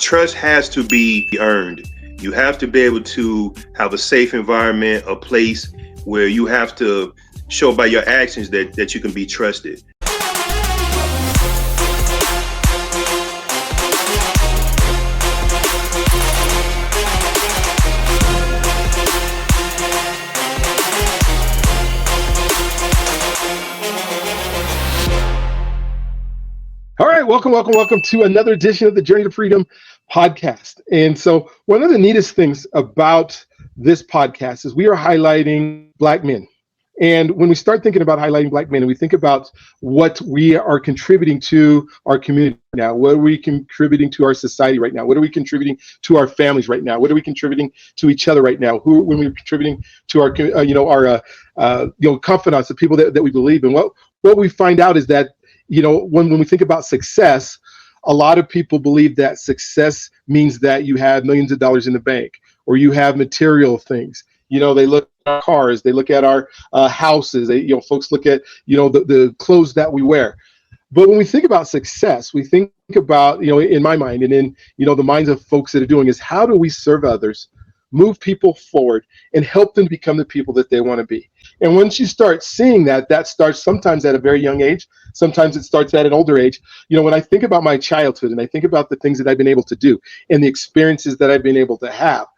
Trust has to be earned. You have to be able to have a safe environment, a place where you have to show by your actions that you can be trusted. All right, welcome to another edition of the Journey to Freedom podcast. And so one of the neatest things about this podcast is we are highlighting Black men. And when we start thinking about highlighting Black men and we think about what we are contributing to our community now, what are we contributing to our society right now? What are we contributing to our families right now? What are we contributing to each other right now? When we're contributing to our, confidants, the people that we believe in? What we find out is that when we think about success, a lot of people believe that success means that you have millions of dollars in the bank or you have material things. They look at our cars, they look at our houses. Folks look at the clothes that we wear. But when we think about success, we think about in my mind and in the minds of folks that are doing is how do we serve others, move people forward, and help them become the people that they want to be. And once you start seeing that starts sometimes at a very young age. Sometimes it starts at an older age. When I think about my childhood and I think about the things that I've been able to do and the experiences that I've been able to have,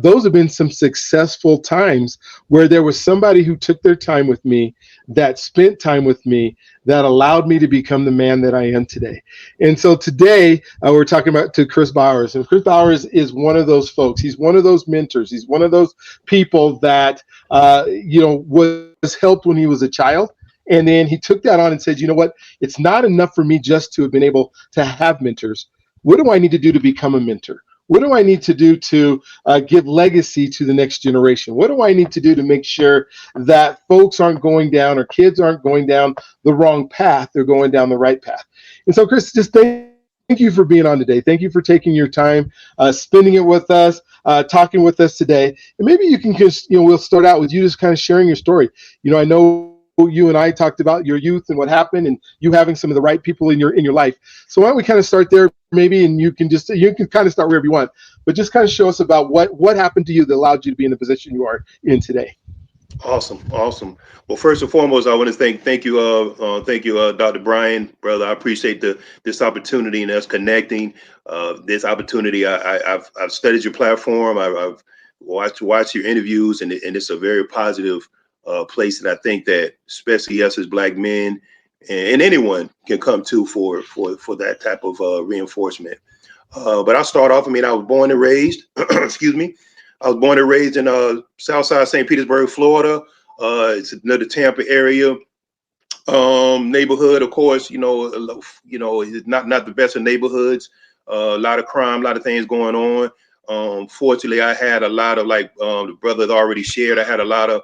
those have been some successful times where there was somebody who took their time with me, that spent time with me, that allowed me to become the man that I am today. And so today we're talking to Chris Bowers, and Chris Bowers is one of those folks. He's one of those mentors. He's one of those people that was helped when he was a child. And then he took that on and said, you know what? It's not enough for me just to have been able to have mentors. What do I need to do to become a mentor? What do I need to do to give legacy to the next generation? What do I need to do to make sure that folks aren't going down or kids aren't going down the wrong path? They're going down the right path. And so, Chris, just thank you for being on today. Thank you for taking your time, spending it with us, talking with us today. And maybe you can just, we'll start out with you just kind of sharing your story. I know you and I talked about your youth and what happened and you having some of the right people in your life. So why don't we kind of start there maybe, and you can kind of start wherever you want, but just kind of show us about what happened to you that allowed you to be in the position you are in today. Awesome. Well, first and foremost, I want to thank you, Dr. Brian, brother. I appreciate this opportunity and us connecting. This opportunity, I've studied your platform. I've watched your interviews, and it's a very positive place that I think that especially us as Black men and anyone can come to for that type of reinforcement. But I'll start off. I was born and raised, excuse me. I was born and raised in Southside St. Petersburg, Florida. It's another Tampa area neighborhood. Of course, it's not the best of neighborhoods. A lot of crime, a lot of things going on. Fortunately, I had a lot of, like the brother already shared, I had a lot of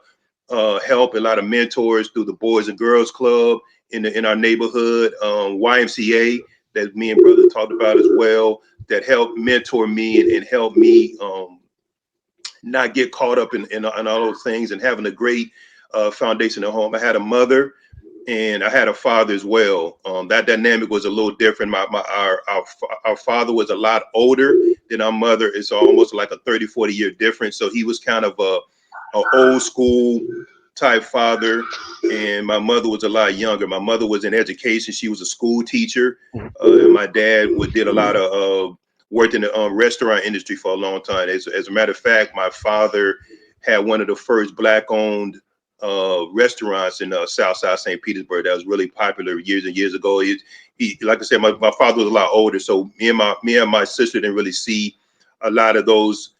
help, a lot of mentors through the Boys and Girls Club in our neighborhood, YMCA that me and brother talked about as well, that helped mentor me and help me not get caught up in all those things, and having a great foundation at home. I had a mother and I had a father as well. That dynamic was a little different. Our father was a lot older than our mother. It's almost like a 30-40 year difference. So he was kind of a old school type father, and my mother was a lot younger. My mother was in education. She was a school teacher. And my dad did a lot of worked in the restaurant industry for a long time. As a matter of fact, my father had one of the first Black-owned restaurants in Southside St. Petersburg that was really popular years and years ago. He like I said, my father was a lot older, so me and my sister didn't really see a lot of those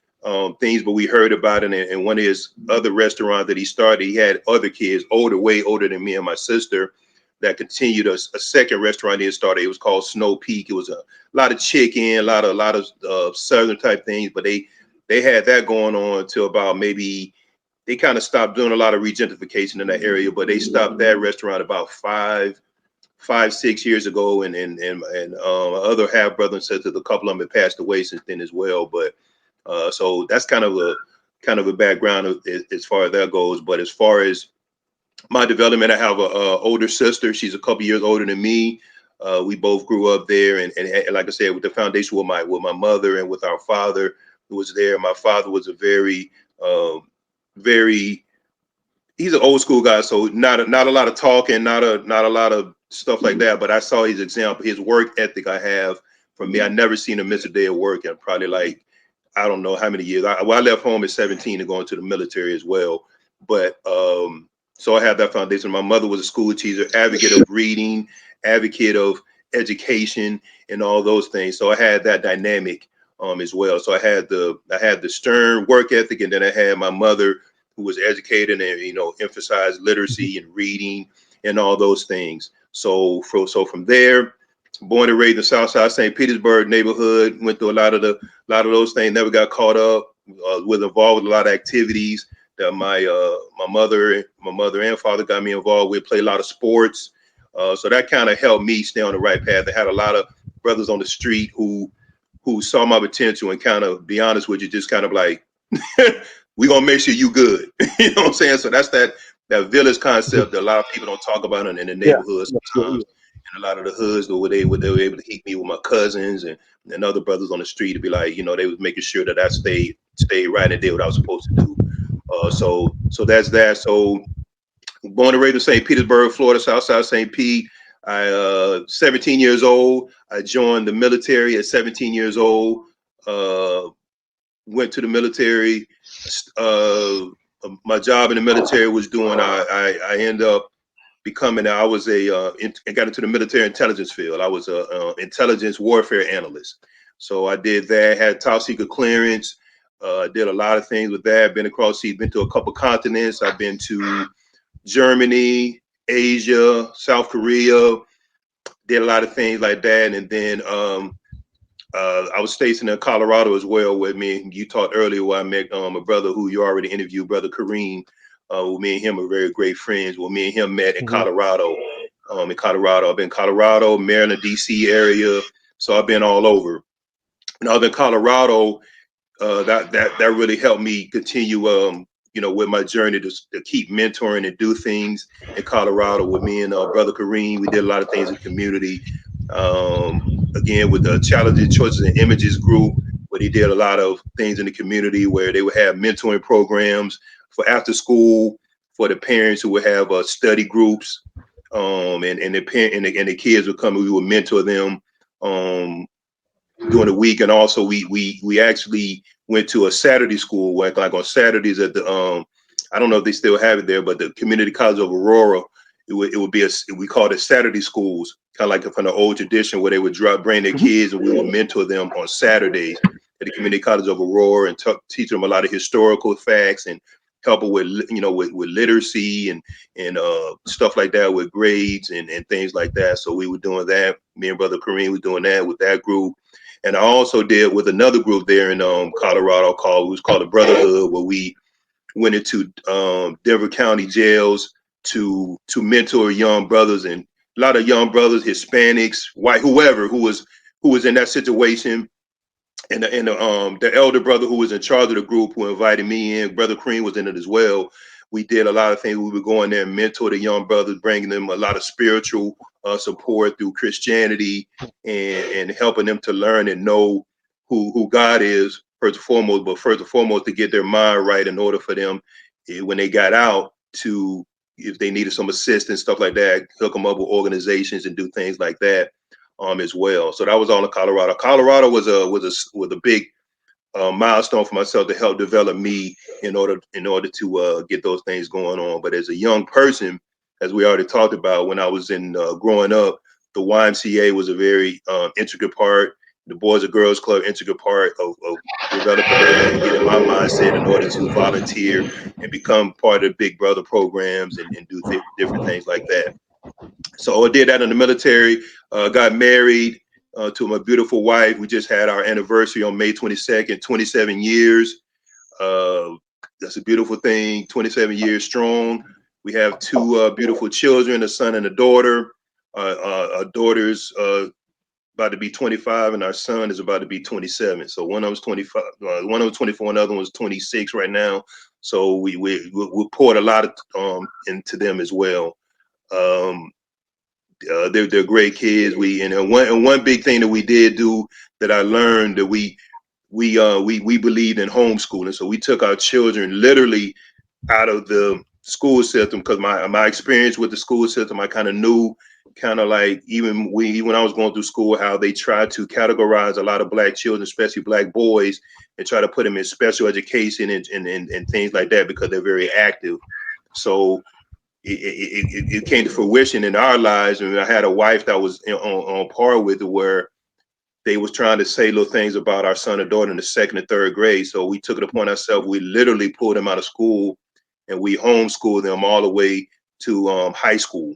things, but we heard about it. And one of his other restaurants that he started, he had other kids way older than me and my sister that continued a second restaurant he started. It was called Snow Peak. It was a lot of chicken, a lot of southern type things, but they had that going on until about maybe they kind of stopped doing a lot of regentrification in that area, but they stopped that restaurant about 5-6 years ago, and other half brother and sister, a couple of them had passed away since then as well. But so that's kind of a background as far as that goes. But as far as my development, I have a older sister. She's a couple years older than me. We both grew up there, and like I said, with the foundation with my mother and with our father who was there. My father was a very he's an old school guy, so not a lot of talking, not a lot of stuff like that. But I saw his example, his work ethic. I have from me. I never seen him miss a day of work, and probably like I don't know how many years. I left home at 17 and going to the military as well. But so I have that foundation. My mother was a school teacher, advocate of reading, advocate of education, and all those things. So I had that dynamic as well. So I had the stern work ethic, and then I had my mother who was educated and emphasized literacy and reading and all those things. So from there, born and raised in the South Side St. Petersburg neighborhood, went through a lot of those things. Never got caught up. Was involved with a lot of activities that my mother and father got me involved with. Played a lot of sports, so that kind of helped me stay on the right path. I had a lot of brothers on the street who saw my potential and kind of, be honest with you, just kind of like, we're gonna make sure you good. You know what I'm saying? So that's that village concept that a lot of people don't talk about in the Yeah, neighborhoods sometimes. absolutely. And a lot of the hoods where they were able to keep me with my cousins and other brothers on the street to be like, they was making sure that I stayed right and did what I was supposed to do. So that's that. So born and raised in St. Petersburg, Florida, Southside St. Pete. I 17 years old. I joined the military at 17 years old. Uh, Went to the military. My job in the military was doing. I ended up becoming. I was I got into the military intelligence field. I was a intelligence warfare analyst. So I did that. Had top secret clearance. Did a lot of things with that. Been across seas. Been to a couple continents. I've been to Germany, Asia, South Korea. Did a lot of things like that, and then I was stationed in Colorado as well with me. You talked earlier where I met a brother who you already interviewed, Brother Kareem. Me and him are very great friends. Well, me and him met in Mhm. Colorado. I've been in Colorado, Maryland, DC area. So I've been all over. And I've been Colorado. That really helped me continue, with my journey to keep mentoring and do things in Colorado with me and Brother Kareem. We did a lot of things in the community. Again, with the Challenging Choices and Images group, where they did a lot of things in the community where they would have mentoring programs for after school for the parents who would have study groups, and the parent and the kids would come and we would mentor them. During the week, and also we actually went to a Saturday school like on Saturdays at the I don't know if they still have it there, but the Community College of Aurora, it would be we called it Saturday schools, kind of like from the old tradition where they would bring their Mhm. kids and we would mentor them on Saturdays at the Community College of Aurora and teach them a lot of historical facts and help them with with literacy and stuff like that with grades and things like that. So we were doing that. Me and Brother Kareem was doing that with that group. And I also did with another group there in Colorado it was called the Brotherhood, where we went into Denver County jails to mentor young brothers, and a lot of young brothers, Hispanics, white, whoever who was in that situation. And the elder brother who was in charge of the group who invited me in, Brother Cream, was in it as well. We did a lot of things. We would go in there and mentor the young brothers, bringing them a lot of spiritual support through Christianity and helping them to learn and know who God is first and foremost, but first and foremost to get their mind right in order for them when they got out to, if they needed some assistance, stuff like that, hook them up with organizations and do things like that as well. So that was all in Colorado. Colorado was a big milestone for myself to help develop me in order to get those things going on. But as a young person, as we already talked about, when I was in growing up, the YMCA was a very intricate part. The Boys and Girls Club, intricate part of developing me and getting my mindset in order to volunteer and become part of the Big Brother programs and do different things like that. So I did that in the military, got married to my beautiful wife. We just had our anniversary on May 22nd, 27 years. Uh, that's a beautiful thing, 27 years strong. We have two beautiful children, a son and a daughter. Our daughter's about to be 25 and our son is about to be 27. So one of them's 25, one of them 24, another one's 26 right now. So we poured a lot of into them as well. Um, they're great kids. And one big thing that we did do that I learned that we believed in homeschooling. So we took our children literally out of the school system because my experience with the school system, I kind of knew, kind of like even when I was going through school, how they tried to categorize a lot of black children, especially black boys, and try to put them in special education and things like that because they're very active. So it came to fruition in our lives. And I had a wife that was on par with it, where they was trying to say little things about our son and daughter in the second and third grade. So we took it upon ourselves. We literally pulled them out of school and we homeschooled them all the way to high school.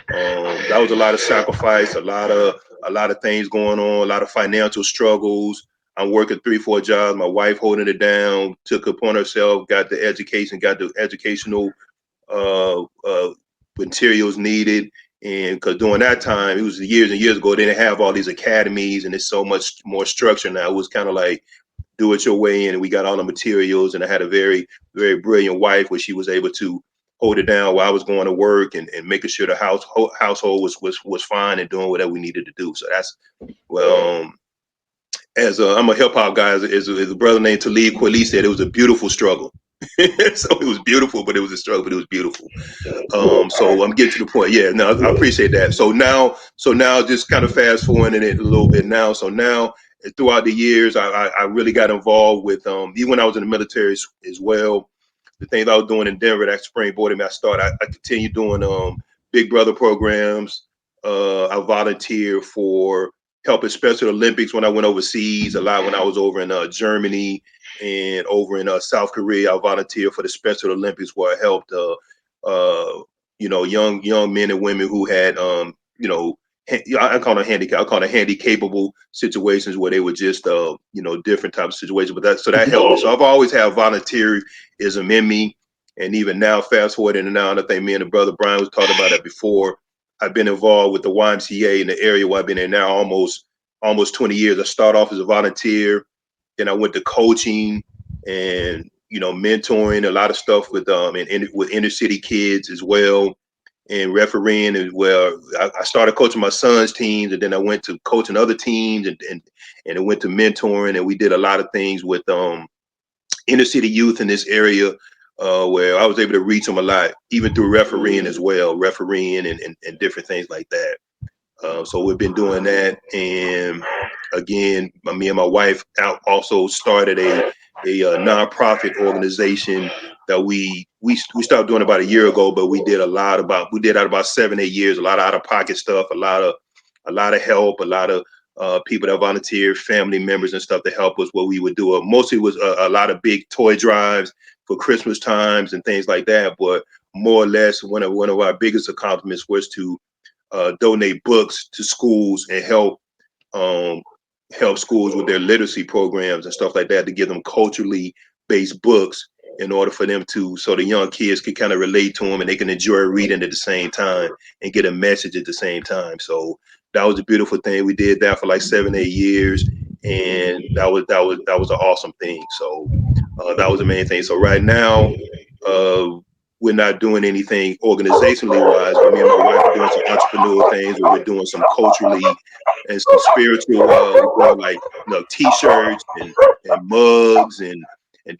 That was a lot of sacrifice, a lot of things going on, a lot of financial struggles. I'm working 3, 4 jobs. My wife holding it down, took it upon herself, got the education, got the educational uh, uh, materials needed. And because during that time, it was years and years ago, they didn't have all these academies, and it's so much more structure now. It was kind of like do it your way in, and we got all the materials. And I had a very, very brilliant wife where she was able to hold it down while I was going to work and making sure the household was fine and doing whatever we needed to do. So that's well. I'm a hip hop guy, as a brother named Talib Kweli said, it was a beautiful struggle. So it was beautiful, but it was a struggle, but it was beautiful. So I'm getting to the point. Yeah, no, I appreciate that. So now just kind of fast forwarding it a little bit now. So now throughout the years, I really got involved with even when I was in the military as well. The things I was doing in Denver, that springboarded me. I continued doing Big Brother programs. I volunteered for helping Special Olympics when I went overseas. A lot when I was over in Germany and over in South Korea. I volunteered for the Special Olympics where I helped young men and women who had I call it handicap. I call it handy capable situations where they were just different types of situations. But that helped me. So I've always had volunteerism in me, and even now, fast forward and now, I think me and the brother Brian was talking about it before. I've been involved with the YMCA in the area where I've been in now almost 20 years. I started off as a volunteer, then I went to coaching and mentoring a lot of stuff with with inner city kids as well, and refereeing as well. I started coaching my son's teams, and then I went to coaching other teams, and I went to mentoring, and we did a lot of things with inner city youth in this area, where I was able to reach them a lot, even through refereeing as well, refereeing and different things like that. So we've been doing that, and again, me and my wife also started a nonprofit organization that we started doing about a year ago, but we did that about 7, 8 years. A lot of out of pocket stuff, a lot of help, a lot of people that volunteered, family members and stuff to help us. What we would do mostly was a lot of big toy drives for Christmas times and things like that. But more or less, one of our biggest accomplishments was to donate books to schools and help schools with their literacy programs and stuff like that, to give them culturally based books in order for them so the young kids can kind of relate to them and they can enjoy reading at the same time and get a message at the same time. So that was a beautiful thing. We did that for like 7, 8 years, and that was an awesome thing. So that was the main thing. So right now, we're not doing anything organizationally wise, but me and my wife are doing some entrepreneurial things where we're doing some culturally and some spiritual, like t-shirts and mugs and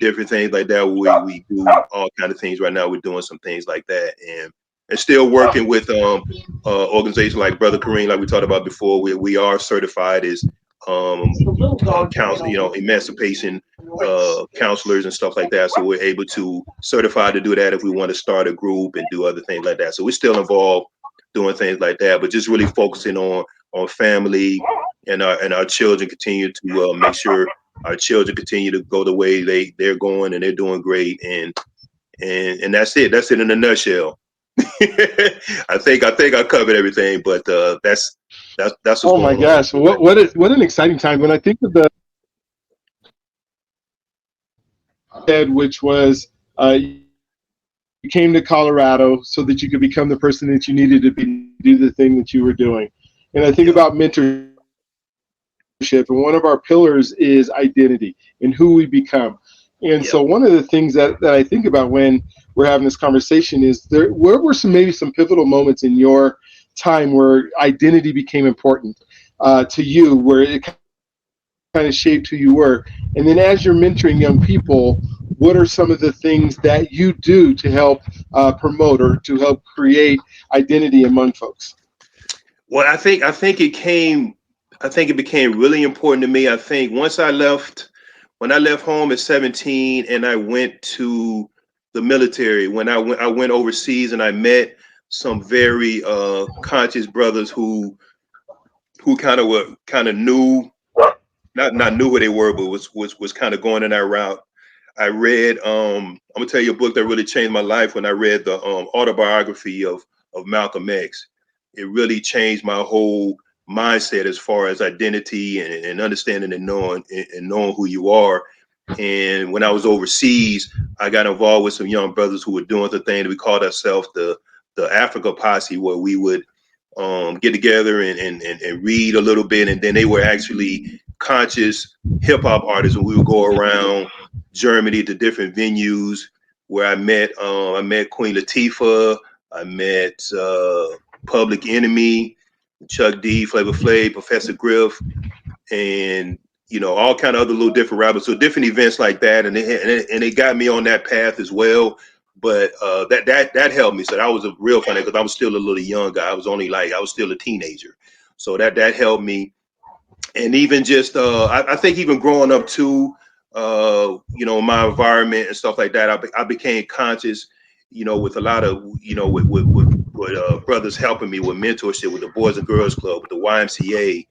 different things like that. We do all kind of things right now. We're doing some things like that, and still working with organizations like Brother Kareem, like we talked about before. We are certified as counsel, emancipation counselors and stuff like that. So we're able to certify to do that if we want to start a group and do other things like that. So we're still involved doing things like that, but just really focusing on family and our children. Continue to make sure our children continue to go the way they're going, and they're doing great. And that's it. That's it in a nutshell. I think I covered everything, but that's what's Oh going my on. gosh, what an exciting time! When I think of the head, which was you came to Colorado so that you could become the person that you needed to be to do the thing that you were doing. And I think Yeah. about mentorship, and one of our pillars is identity and who we become. And Yeah. so one of the things that I think about when we're having this conversation is where were maybe some pivotal moments in your time where identity became important to you, where it kind of shaped who you were? And then as you're mentoring young people, what are some of the things that you do to help promote or to help create identity among folks? Well, I think it became really important to me. I think when I left home at 17 and I went to the military, when I went overseas and I met some very conscious brothers who kind of knew, not knew who they were, but was kind of going in that route. I read I'm gonna tell you a book that really changed my life when I read the autobiography of Malcolm X. It really changed my whole mindset as far as identity and understanding and knowing who you are. And when I was overseas, I got involved with some young brothers who were doing the thing that we called ourselves the Africa Posse, where we would get together and read a little bit, and then they were actually conscious hip hop artists, and we would go around Germany to different venues where I met Queen Latifah, I met Public Enemy, Chuck D, Flavor Flav, Professor Griff, and all kind of other little different rappers. So different events like that, and they got me on that path as well. But that helped me. So that was a real funny because I was still a little young guy. I was still a teenager. So that helped me. And even just I think even growing up too, my environment and stuff like that, I became conscious, with a lot of, with brothers helping me with mentorship, with the Boys and Girls Club, with the YMCA,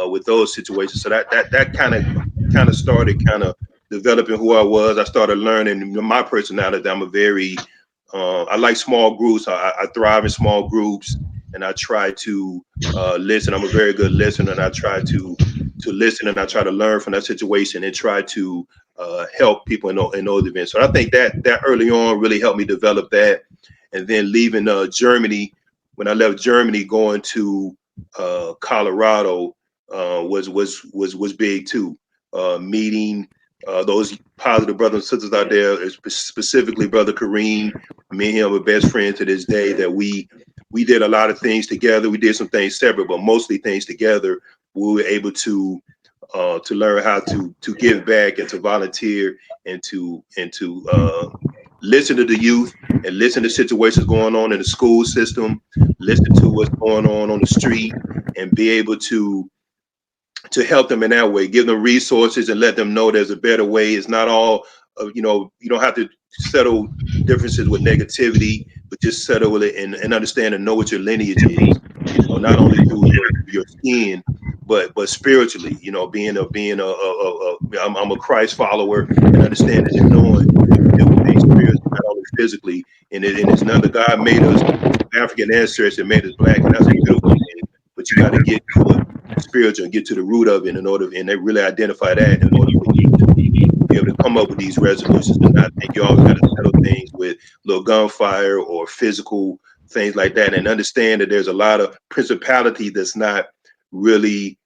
with those situations. So that kind of started kind of developing who I was. I started learning my personality. I like small groups. I thrive in small groups, and I try to listen. I'm a very good listener, and I try to listen, and I try to learn from that situation and try to help people in those events. So I think that early on really helped me develop that. And then leaving Germany, when I left Germany, going to Colorado was big too. Meeting those positive brothers and sisters out there, specifically Brother Kareem. Me and him are best friends to this day. That we did a lot of things together. We did some things separate, but mostly things together. We were able to learn how to give back and to volunteer and to listen to the youth and listen to situations going on in the school system, listen to what's going on the street, and be able to help them in that way, give them resources and let them know there's a better way. It's not all, you don't have to settle differences with negativity, but just settle it and understand and know what your lineage is. Not only through your skin, but spiritually. I'm a Christ follower, and understanding and knowing we can do things spiritually, not only physically. And it's none of God made us African ancestors and made us black, and that's a beautiful thing. But you got to get to the spiritual and get to the root of it and they really identify that in order for you to be able to come up with these resolutions and not think you always got to settle things with little gunfire or physical things like that, and understand that there's a lot of principality that's not really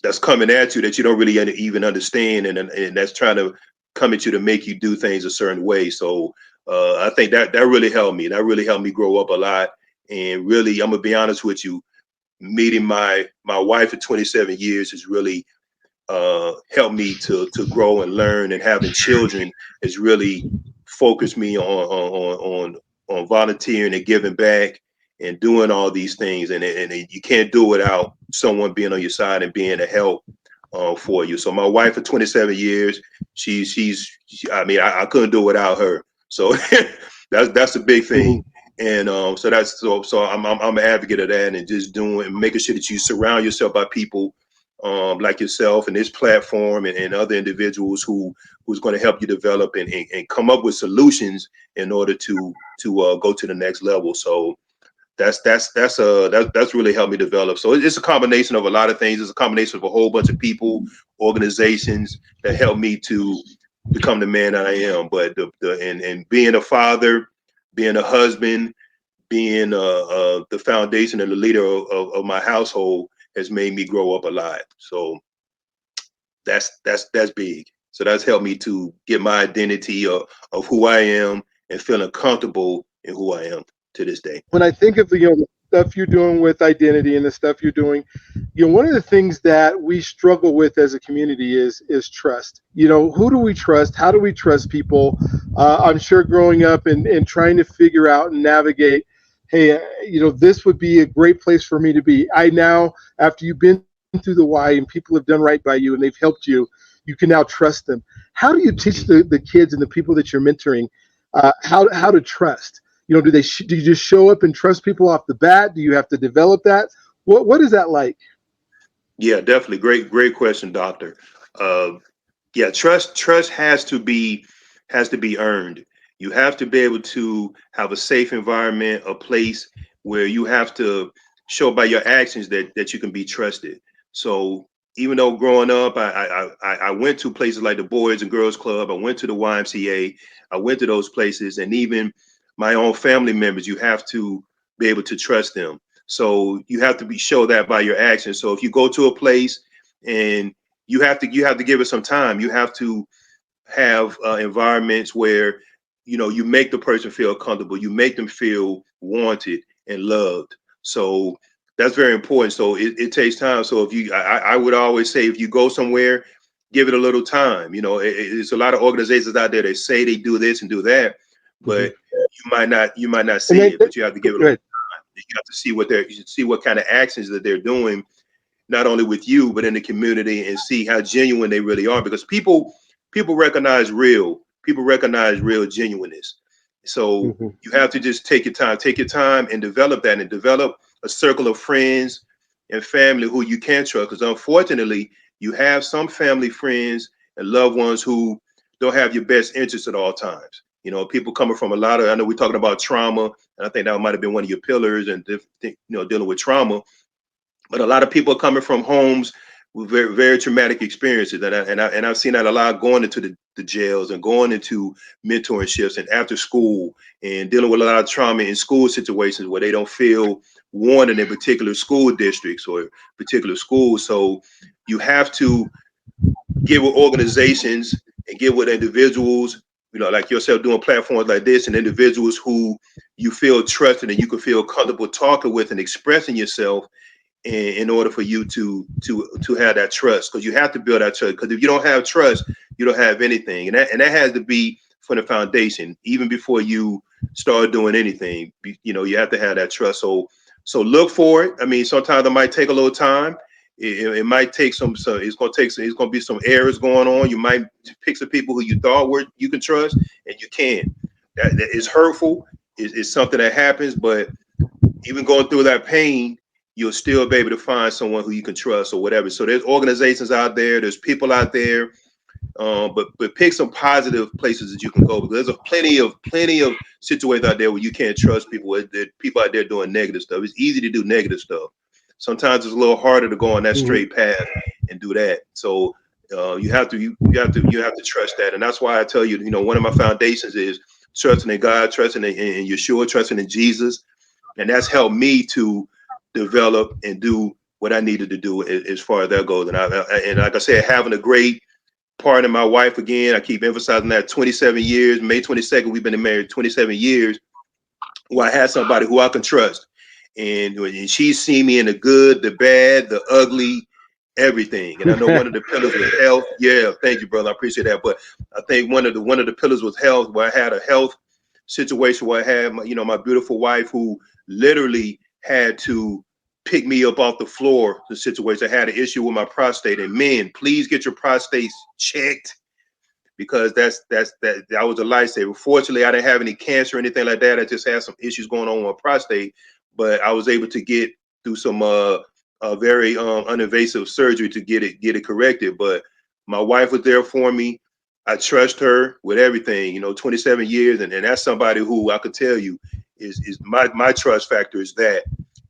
that's coming at you that you don't really even understand, and that's trying to come at you to make you do things a certain way. So I think that really helped me. That really helped me grow up a lot. And really, I'm gonna be honest with you, meeting my wife for 27 years has really helped me to grow and learn, and having children has really focused me on volunteering and giving back and doing all these things, and you can't do it without someone being on your side and being a help for you. So my wife for 27 years, I couldn't do it without her. So that's a big thing. Mhm. And so I'm an advocate of that, and just making sure that you surround yourself by people like yourself and this platform, and other individuals who's going to help you develop and come up with solutions in order to go to the next level. So that's really helped me develop. So it's a combination of a lot of things. It's a combination of a whole bunch of people, organizations that help me to become the man that I am. But and being a father, being a husband, being the foundation and the leader of my household has made me grow up a lot. So that's big. So that's helped me to get my identity of who I am and feeling comfortable in who I am to this day. When I think of stuff you're doing with identity and the stuff you're doing, one of the things that we struggle with as a community is trust. Who do we trust? How do we trust people? I'm sure growing up and trying to figure out and navigate, hey, this would be a great place for me to be. I now, after you've been through the why and people have done right by you and they've helped you, you can now trust them. How do you teach the kids and the people that you're mentoring how to trust? Do you just show up and trust people off the bat? Do you have to develop that? What is that like? Yeah, definitely. Great question, doctor. Uh, yeah, trust has to be earned. You have to be able to have a safe environment, a place where you have to show by your actions that you can be trusted. So even though growing up, I went to places like the Boys and Girls Club, I went to the YMCA, I went to those places, and even my own family members, you have to be able to trust them. So you have to show that by your actions. So if you go to a place and you have to give it some time. You have to have environments where you make the person feel comfortable, you make them feel wanted and loved. So that's very important. So it takes time. So if I would always say, if you go somewhere, give it a little time. It's a lot of organizations out there that say they do this and do that, Mhm. but you might not And see it, but you have to give it a go little ahead. time. You have to see you should see what kind of actions that they're doing, not only with you but in the community, and see how genuine they really are, because people recognize real genuineness. So Mhm. you have to just take your time and develop that, and develop a circle of friends and family who you can trust, because unfortunately you have some family, friends, and loved ones who don't have your best interests at all times. People coming from a lot of, I know we're talking about trauma, and I think that might have been one of your pillars, and dealing with trauma. But a lot of people are coming from homes with very, very traumatic experiences, and I've seen that a lot, going into the jails and going into mentorships and after school, and dealing with a lot of trauma in school situations where they don't feel wanted in particular school districts or particular schools. So you have to get with organizations and get with individuals, like yourself, doing platforms like this, and individuals who you feel trusted and you can feel comfortable talking with and expressing yourself, in order for you to have that trust, because you have to build that trust, because if you don't have trust, you don't have anything, and that has to be for the foundation, even before you start doing anything. You have to have that trust. So look for it. I mean, sometimes it might take a little time. It might take so it's going to be some errors going on. You might pick some people who you thought were you can trust, and you can't. That is hurtful. It's something that happens, but even going through that pain, you'll still be able to find someone who you can trust or whatever. So there's organizations out there, there's people out there, but pick some positive places that you can go, because there's plenty of situations out there where you can't trust people. People out there doing negative stuff. It's easy to do negative stuff. Sometimes it's a little harder to go on that Mhm. straight path and do that. So you have to trust that, and that's why I tell you, one of my foundations is trusting in God, trusting in Yeshua, trusting in Jesus, and that's helped me to develop and do what I needed to do as far as that goes. And like I said, having a great partner, my wife, again, I keep emphasizing that. 27 years, May 22nd, we've been married 27 years. Where I had somebody who I can trust, and she's seen me in the good, the bad, the ugly, everything. And I know one of the pillars was health. Yeah, thank you, brother. I appreciate that. But I think one of the pillars was health, where I had a health situation where I had my beautiful wife who literally had to pick me up off the floor. The situation, I had an issue with my prostate, and men, please get your prostates checked, because that was a lifesaver. Fortunately, I didn't have any cancer or anything like that. I just had some issues going on with my prostate, but I was able to get through some very uninvasive surgery to get it corrected. But my wife was there for me. I trust her with everything. 27 years, and that's somebody who I could tell you is my trust factor is that.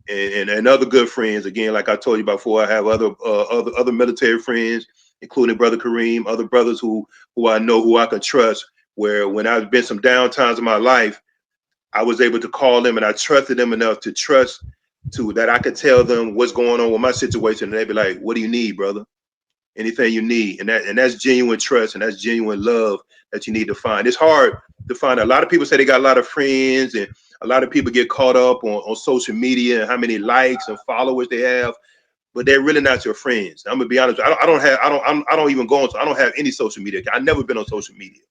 And other good friends, again, like I told you before, I have other military friends, including Brother Kareem, other brothers who I know, who I can trust. Where when I've been some down times in my life, I was able to call them, and I trusted them enough to trust to that I could tell them what's going on with my situation, and they'd be like, "What do you need, brother? Anything you need." And that's genuine trust, and that's genuine love that you need to find. It's hard to find. A lot of people say they got a lot of friends and A lot of people get caught up on social media and how many likes and followers they have, but they're really not your friends. I'm gonna be honest. I don't even go on. I don't have any social media. I've never been on social media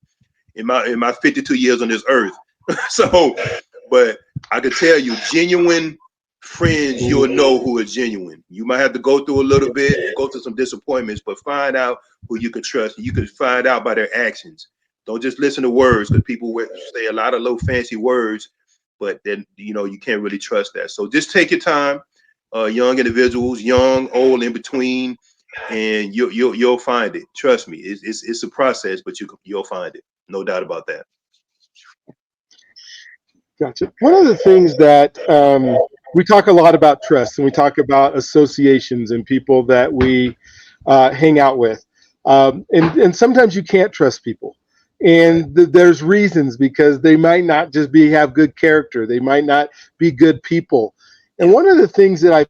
in my 52 years on this earth. So, but I could tell you, genuine friends, you'll know who is genuine. You might have to go through a little bit, go through some disappointments, but find out who you can trust. You can find out by their actions. Don't just listen to words, because people say a lot of low fancy words, but then you can't really trust that. So just take your time, young individuals, young, old, in between, and you'll find it. Trust me, it's a process, but you'll find it, no doubt about that. Gotcha. One of the things that we talk a lot about trust, and we talk about associations and people that we hang out with, and sometimes you can't trust people, and there's reasons, because they might not just have good character, they might not be good people. And one of the things that I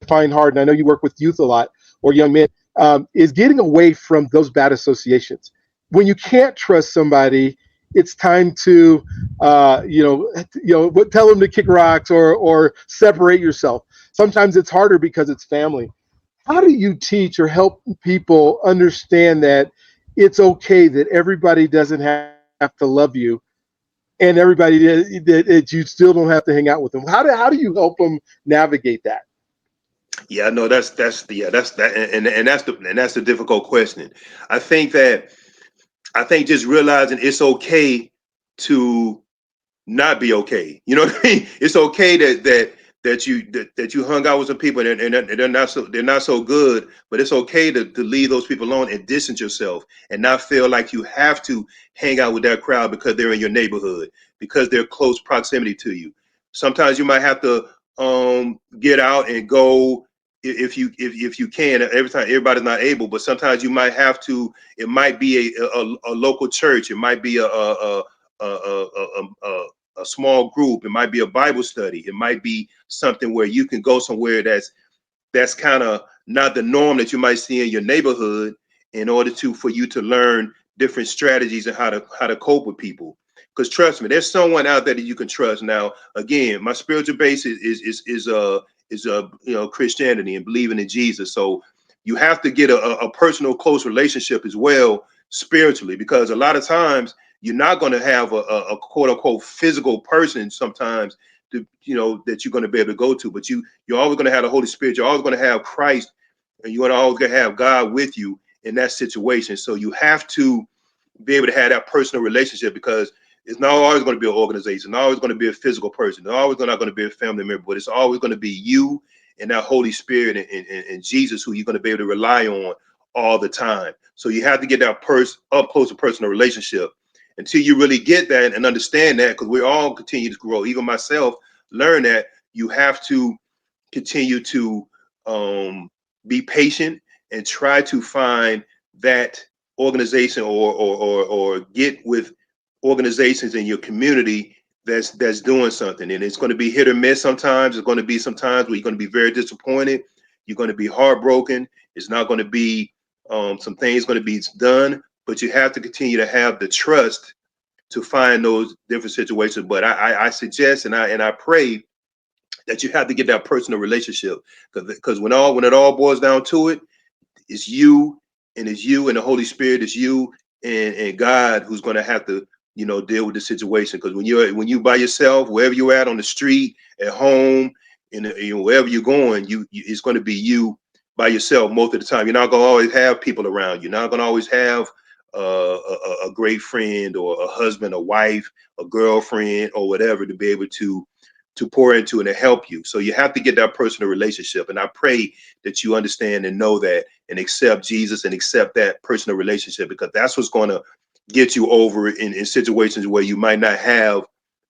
find hard, and I know you work with youth a lot or young men, is getting away from those bad associations. When you can't trust somebody, it's time to, tell them to kick rocks, or separate yourself. Sometimes it's harder because it's family. How do you teach or help people understand that it's okay that everybody doesn't have to love you, and everybody that you still don't have to hang out with them? How do you help them navigate that? Yeah, no, that's that, and that's the difficult question. I think that I think just realizing it's okay to not be okay. You know what I mean? It's okay that you hung out with some people, and they're not so good, but it's okay to leave those people alone and distance yourself, and not feel like you have to hang out with that crowd because they're in your neighborhood, because they're close proximity to you. Sometimes you might have to get out and go, if you can. Every time everybody's not able, but sometimes you might have to. It might be a local church. It might be a small group. It might be a Bible study. It might be something where you can go somewhere that's kind of not the norm that you might see in your neighborhood, in order for you to learn different strategies and how to cope with people. Because trust me, there's someone out there that you can trust. Now, again, my spiritual base is Christianity and believing in Jesus. So you have to get a personal, close relationship as well spiritually, because a lot of times you're not going to have a quote unquote physical person sometimes that you're going to be able to go to, but you're always going to have the Holy Spirit. You're always going to have Christ, and you're always going to have God with you in that situation. So you have to be able to have that personal relationship, because it's not always going to be an organization, not always going to be a physical person, it's always not going to be a family member, but it's always going to be you and that Holy Spirit and Jesus, who you're going to be able to rely on all the time. So you have to get that up close and personal relationship. Until you really get that and understand that, because we all continue to grow, even myself, learn that you have to continue to be patient and try to find that organization, or get with organizations in your community that's doing something. And it's going to be hit or miss sometimes. It's going to be some times where you're going to be very disappointed. You're going to be heartbroken. It's not going to be some things going to be done, but you have to continue to have the trust to find those different situations. But I suggest, and I pray that you have to get that personal relationship, because when it all boils down to it, it's you, and it's you and the Holy Spirit. It's you and God who's going to have to deal with the situation. Because when you by yourself, wherever you're at, on the street, at home, and wherever you're going, it's going to be you by yourself most of the time. You're not going to always have people around. You're not going to always have a great friend, or a husband, a wife, a girlfriend, or whatever, to be able to pour into and to help you. So you have to get that personal relationship. And I pray that you understand and know that, and accept Jesus and accept that personal relationship, because that's what's going to get you over in situations where you might not have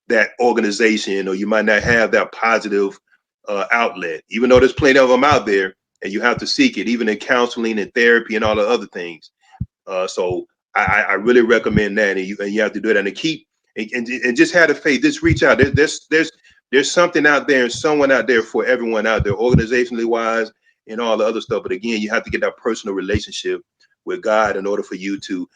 that organization, or you might not have that positive outlet, even though there's plenty of them out there, and you have to seek it, even in counseling and therapy and all the other things. So I really recommend that, and you have to do that, and keep and just have the faith. Just reach out. There's something out there, and someone out there for everyone out there, organizationally wise, and all the other stuff. But again, you have to get that personal relationship with God in order for you to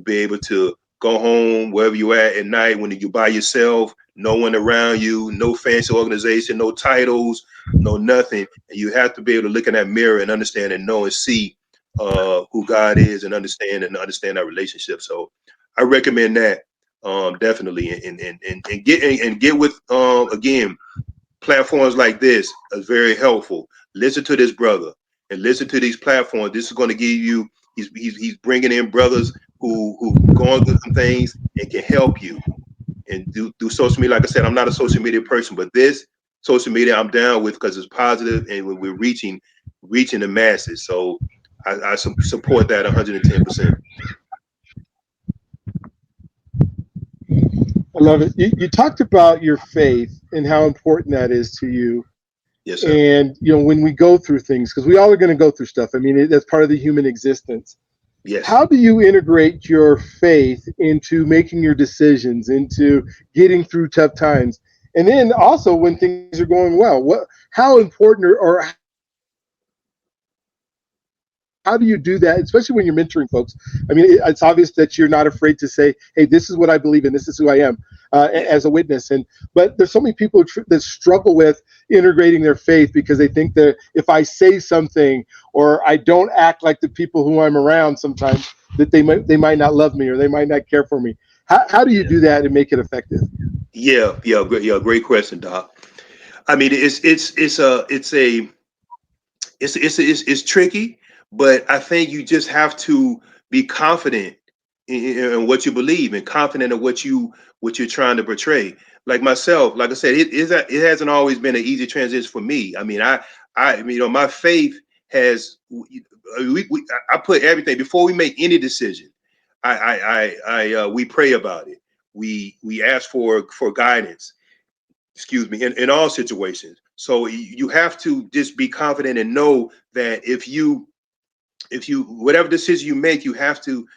be able to go home wherever you at night when you're by yourself, no one around you, no fancy organization, no titles, no nothing. And you have to be able to look in that mirror and understand and know and see who God is and understand that relationship. So I recommend that definitely and get with again, platforms like this are very helpful. Listen to this brother and listen to these platforms. This is going to give you. He's bringing in brothers who going through some things and can help you. And do social media. Like I said, I'm not a social media person, but this social media I'm down with because it's positive and we're reaching the masses. So I support that 110%. I love it. You talked about your faith and how important that is to you. Yes, sir. And when we go through things, because we all are going to go through stuff. I mean, that's part of the human existence. Yes. How do you integrate your faith into making your decisions, into getting through tough times, and then also when things are going well? How important or how do you do that, especially when you're mentoring folks? I mean, it's obvious that you're not afraid to say, "Hey, this is what I believe in. This is who I am," Yeah. as a witness. But there's so many people that struggle with integrating their faith because they think that if I say something or I don't act like the people who I'm around, sometimes that they might not love me or they might not care for me. How do you Yeah. do that and make it effective? Great question, Doc. I mean, it's tricky, but I think you just have to be confident in what you believe and confident in what you're trying to portray. Like myself, like I said, it hasn't always been an easy transition for me. I mean, my faith has I put everything before we make any decision. We pray about it. We ask for guidance, excuse me, in all situations. So you have to just be confident and know that if you whatever decision you make, you have to,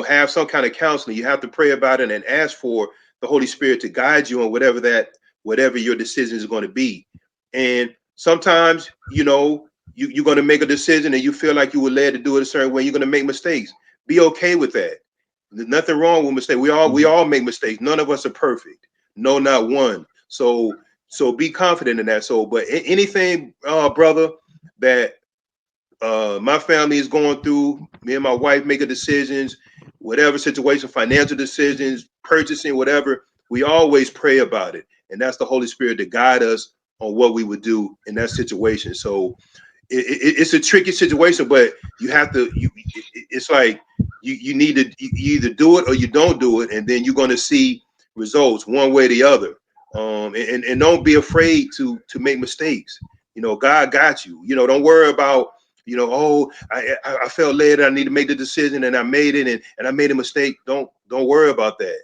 have some kind of counseling. You have to pray about it and ask for the Holy Spirit to guide you on whatever your decision is going to be. And sometimes, you're going to make a decision and you feel like you were led to do it a certain way. You're going to make mistakes. Be okay with that. There's nothing wrong with mistakes. We all make mistakes. None of us are perfect. No, not one. So be confident in that. So, but anything, brother, that my family is going through, me and my wife making decisions, whatever situation, financial decisions, purchasing, whatever, we always pray about it. And that's the Holy Spirit to guide us on what we would do in that situation. So it's a tricky situation, but you have to, it's like you need to, you either do it or you don't do it. And then you're going to see results one way or the other. And don't be afraid to make mistakes. God got you. Don't worry about, oh, I felt led, I need to make the decision and I made it and I made a mistake. Don't worry about that.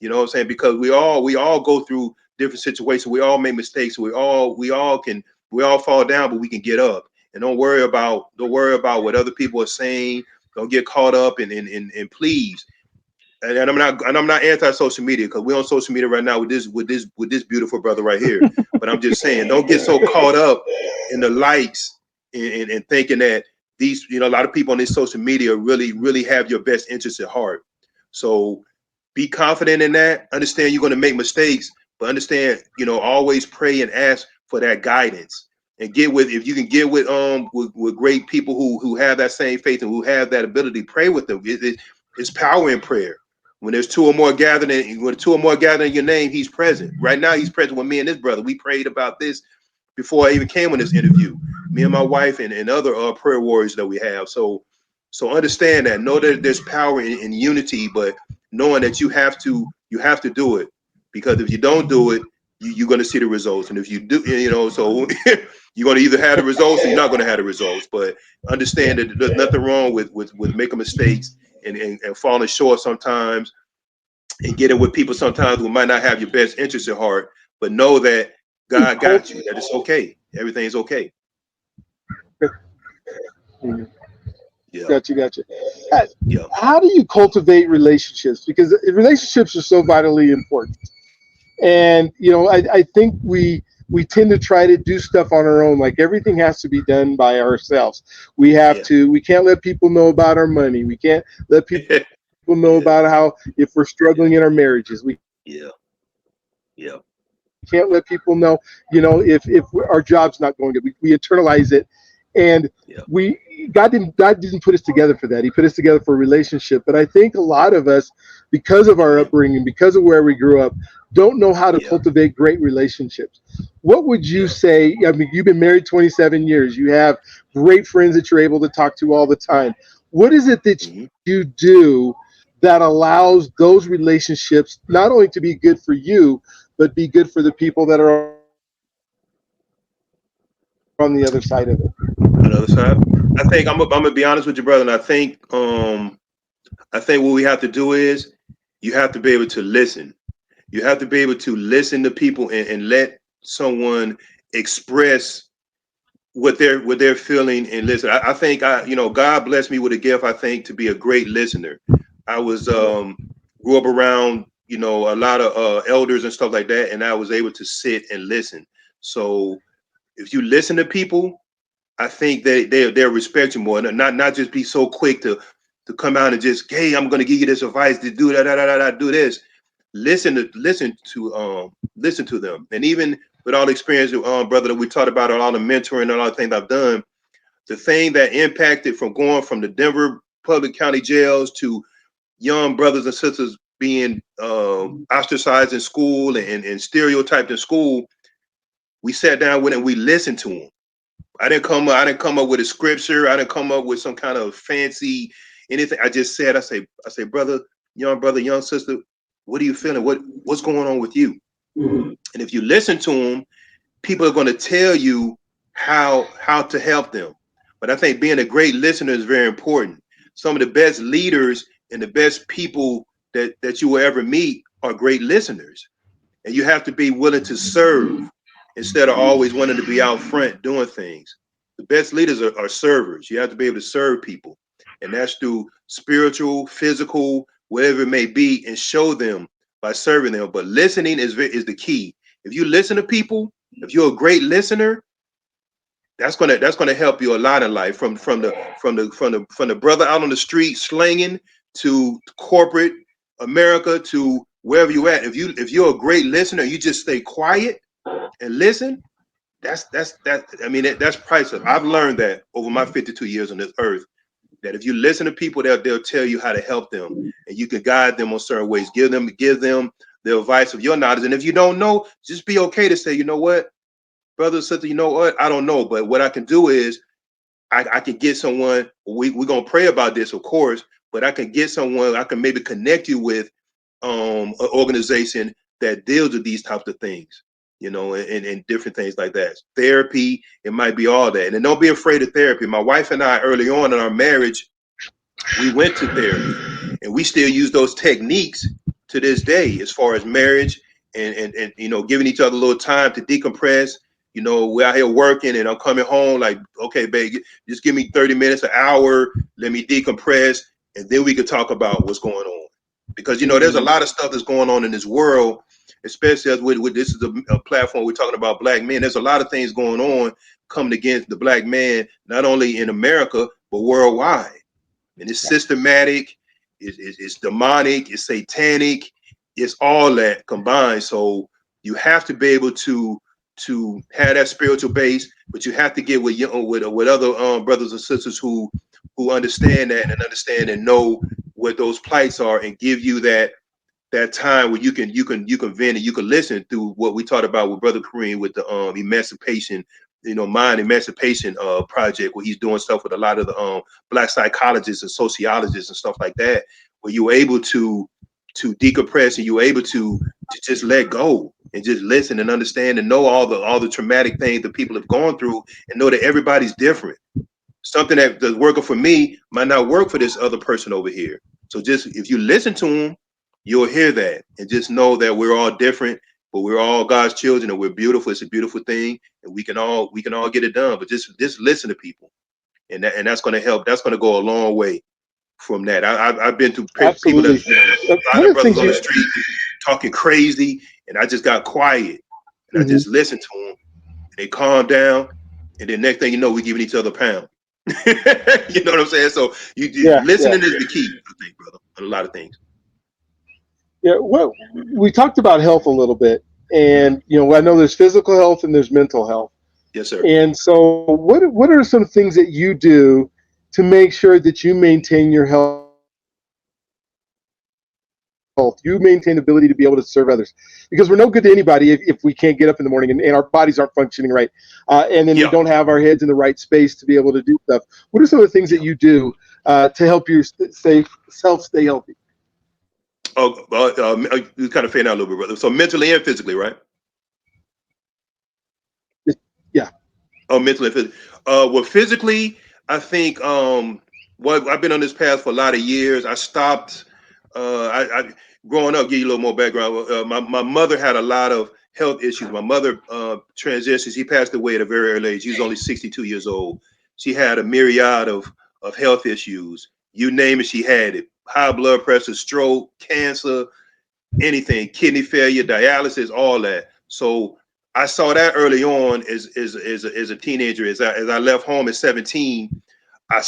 You know what I'm saying? Because we all go through different situations. We all make mistakes. We all fall down, but we can get up. And don't worry about what other people are saying. Don't get caught up and please. And I'm not anti-social media because we're on social media right now with this beautiful brother right here. But I'm just saying, don't get so caught up in the likes and thinking that these, a lot of people on this social media really, really have your best interest at heart. So be confident in that. Understand you're going to make mistakes, but understand, always pray and ask for that guidance. And if you can get with great people who have that same faith and who have that ability, pray with them. It's power in prayer. When there's two or more gathered in your name, he's present. Right now, he's present with me and this brother. We prayed about this before I even came on this interview. Me and my wife and other prayer warriors that we have. So understand that. Know that there's power in unity, but knowing that you have to do it, because if you don't do it, you're going to see the results. And if you do, so you're going to either have the results or you're not going to have the results. But understand that there's nothing wrong with making mistakes and falling short sometimes and getting with people sometimes who might not have your best interest at heart. But know that God got you, that it's okay. Everything's okay. Yeah. Gotcha. Uh, Yeah. How do you cultivate relationships? Because relationships are so vitally important. And I think we tend to try to do stuff on our own. Like everything has to be done by ourselves. We Yeah. can't let people know about our money. We can't let people people know Yeah. about how if we're Yeah. struggling in our marriages. We Yeah. Yeah. can't let people know, if our job's not going good. We internalize it, and Yeah. we God didn't put us together for that. He put us together for a relationship. But I think a lot of us, because of our Amen. upbringing, because of where we grew up, don't know how to Yeah. cultivate great relationships. What would you Yeah. say? I mean, you've been married 27 years. You have great friends that you're able to talk to all the time. What is it that Hmm. you do that allows those relationships not only to be good for you, but be good for the people that are on the other side of it? Another side. I'm gonna be honest with you, brother, and I think what we have to do is you have to be able to listen. You have to be able to listen to people and let someone express what they're feeling and listen. I think God blessed me with a gift. I think to be a great listener. I was grew up around a lot of elders and stuff like that, and I was able to sit and listen. So if you listen to people, I think they'll respect you more, and not just be so quick to come out and just, hey, I'm going to give you this advice to do that, do this. Listen to them, and even with all the experience, brother, that we talked about, all the mentoring and all the things I've done, the thing that impacted from going from the Denver public county jails to young brothers and sisters being ostracized in school and stereotyped in school, we sat down with them, we listened to them. I didn't come up with a scripture. I didn't come up with some kind of fancy anything. I just said, I say, brother, young sister, what are you feeling? What's going on with you? And if you listen to them, people are going to tell you how to help them. But I think being a great listener is very important. Some of the best leaders and the best people that you will ever meet are great listeners. And you have to be willing to serve instead of always wanting to be out front doing things. The best leaders are servers. You have to be able to serve people, and that's through spiritual, physical, whatever it may be, and show them by serving them. But listening is the key. If you listen to people, if you're a great listener, that's gonna help you a lot in life. From the brother out on the street slanging to corporate America to wherever you at. If you're a great listener, you just stay quiet and listen. I mean, that's priceless. I've learned that over my 52 years on this earth. That if you listen to people, they'll tell you how to help them, and you can guide them on certain ways. Give them the advice of your knowledge. And if you don't know, just be okay to say, you know what, brother, sister, you know what, I don't know, but what I can do is I can get someone. We're gonna pray about this, of course, but I can get someone. I can maybe connect you with an organization that deals with these types of things, and different things like that. Therapy, it might be all that. And don't be afraid of therapy. My wife and I, early on in our marriage, we went to therapy, and we still use those techniques to this day as far as marriage and giving each other a little time to decompress. We're out here working, and I'm coming home like, okay, babe, just give me 30 minutes, an hour, let me decompress, and then we could talk about what's going on. Because there's a lot of stuff that's going on in this world, especially as with this is a platform we're talking about black men. There's a lot of things going on coming against the black man, not only in America but worldwide, and it's systematic, it's demonic, it's satanic, it's all that combined. So you have to be able to have that spiritual base, but you have to get with other brothers and sisters who understand that and understand and know what those plights are, and give you that time where you can vent and you can listen through what we talked about with Brother Kareem with the emancipation, mind emancipation project, where he's doing stuff with a lot of the black psychologists and sociologists and stuff like that, where you're able to decompress and you're able to just let go and just listen and understand and know all the traumatic things that people have gone through, and know that everybody's different. Something that does working for me might not work for this other person over here. So just if you listen to them, you'll hear that, and just know that we're all different, but we're all God's children, and we're beautiful. It's a beautiful thing, and we can all get it done. But just listen to people, and that's going to help. That's going to go a long way from that. I've been through people that Absolutely. a lot One of of the brothers things on the you, street talking crazy, and I just got quiet and I Mhm. just listened to them, and they calmed down, and then next thing you know, we giving each other a pound. You know what I'm saying? So Yeah, yeah. listening is the key, I think, brother. on a lot of things. Yeah, well, we talked about health a little bit, Mhm. and I know there's physical health and there's mental health. Yes, sir. And so, what are some things that you do to make sure that you maintain your health? You maintain the ability to be able to serve others, because we're no good to anybody if we can't get up in the morning and our bodies aren't functioning right, and then we Yeah, don't have our heads in the right space to be able to do stuff. What are some of the things that yeah. you do to help you stay healthy? Oh, you kind of fading out a little bit, brother. So mentally and physically, right? Yeah. Oh, mentally and physically. Well, physically, I think what I've been on this path for a lot of years. I stopped. I growing up, give you a little more background. My mother had a lot of health issues. My mother transitioned. She passed away at a very early age. She was only 62 years old. She had a myriad of health issues. You name it, she had it. High blood pressure, stroke, cancer, anything, kidney failure, dialysis, all that. So I saw that early on as a teenager. As I left home at 17, I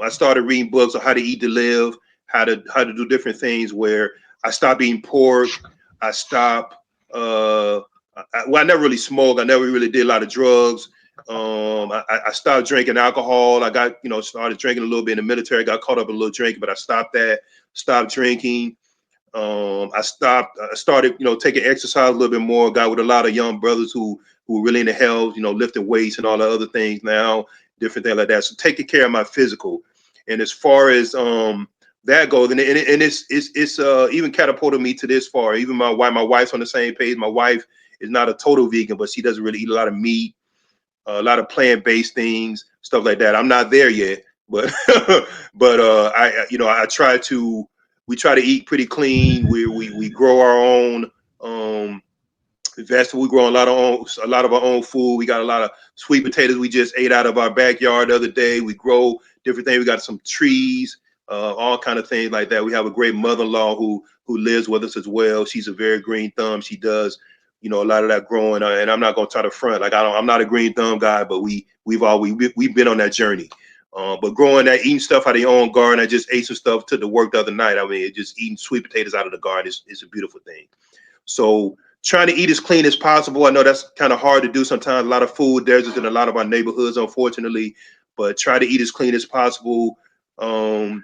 started reading books on how to eat to live, how to do different things. Where I stopped eating pork, I stopped. Well, I never really smoked. I never really did a lot of drugs. I stopped drinking alcohol. I got started drinking a little bit in the military. Got caught up in a little drinking, but I stopped that. Stopped drinking. I started, taking exercise a little bit more. Got with a lot of young brothers who were really into health, lifting weights and all the other things now, different things like that. So taking care of my physical, and as far as that goes, and it's even catapulted me to this far. Even my wife's on the same page. My wife is not a total vegan, but she doesn't really eat a lot of meat, a lot of plant-based things, stuff like that. I'm not there yet, but I try to. We try to eat pretty clean. We grow our own vegetables. We grow a lot of our own food. We got a lot of sweet potatoes we just ate out of our backyard the other day. We grow different things. We got some trees, all kind of things like that. We have a great mother-in-law who lives with us as well. She's a very green thumb. She does a lot of that growing, and I'm not gonna try to front like I'm not a green thumb guy, but we've been on that journey. But growing that, eating stuff out of your own garden. I just ate some stuff to the work the other night. I mean, just eating sweet potatoes out of the garden is a beautiful thing. So trying to eat as clean as possible. I know that's kind of hard to do sometimes. A lot of food deserts in a lot of our neighborhoods, unfortunately, but try to eat as clean as possible. Um,